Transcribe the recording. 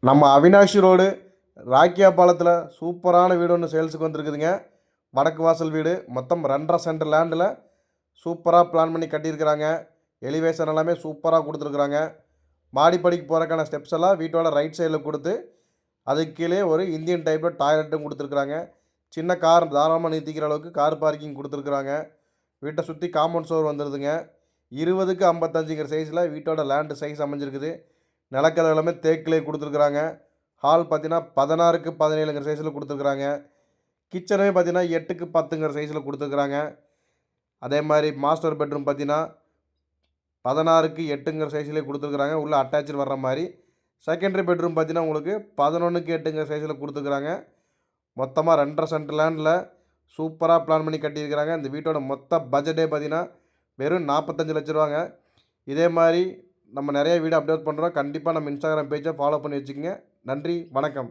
நம்ம அவினாஷி ரோடு ராக்கியா பாலத்தில் சூப்பரான வீடு ஒன்று சேல்ஸுக்கு வந்திருக்குதுங்க. வடக்கு வாசல் வீடு மொத்தம் 2.5 சென்ட் லேண்டில் சூப்பராக பிளான் பண்ணி கட்டியிருக்கிறாங்க. எலிவேஷன் எல்லாமே சூப்பராக கொடுத்துருக்குறாங்க. மாடிப்படிக்கு போகிறக்கான ஸ்டெப்ஸ் எல்லாம் வீட்டோட ரைட் சைடில் கொடுத்து அதுக்கு கீழே ஒரு இந்தியன் டைப்பில் டாய்லெட்டும் கொடுத்துருக்குறாங்க. சின்ன கார் தாராளமாக நிறுத்திக்கிற அளவுக்கு கார் பார்க்கிங் கொடுத்துருக்குறாங்க. வீட்டை சுற்றி காம்பவுண்ட் சுவர் வந்துடுதுங்க. 20க்கு 55ங்கிற சைஸில் வீட்டோட லேண்டு சைஸ் அமைஞ்சிருக்குது. நிலக்கதவு எல்லாமே தேக்கிலே கொடுத்துருக்குறாங்க. ஹால் பார்த்தீங்கன்னா 16க்கு 17ங்கிற சைஸில் கொடுத்துருக்குறாங்க. கிச்சனே பார்த்தீங்கன்னா 8க்கு 10ங்கிற சைஸில் கொடுத்துருக்குறாங்க. அதே மாதிரி மாஸ்டர் பெட்ரூம் பார்த்தீங்கன்னா 16க்கு 8ங்கிற சைஸ்லேயே கொடுத்துருக்குறாங்க. உள்ளே அட்டாச்சு வர்ற மாதிரி. செகண்டரி பெட்ரூம் பார்த்தீங்கன்னா உங்களுக்கு 11க்கு 8ங்கிற சைஸில் கொடுத்துருக்குறாங்க. மொத்தமாக 2.5 சென்ட் லேண்டில் சூப்பராக பிளான் பண்ணி கட்டியிருக்கிறாங்க. இந்த வீட்டோட மொத்த பட்ஜெட்டே பார்த்தீங்கன்னா வெறும் 45 லட்ச ரூபாங்க. இதே மாதிரி நம்ம நிறைய வீடியோ அப்லோட் பண்ணுறோம். கண்டிப்பாக நம்ம இன்ஸ்டாகிராம் பேஜை ஃபாலோ பண்ணி வச்சுக்கோங்க. நன்றி, வணக்கம்.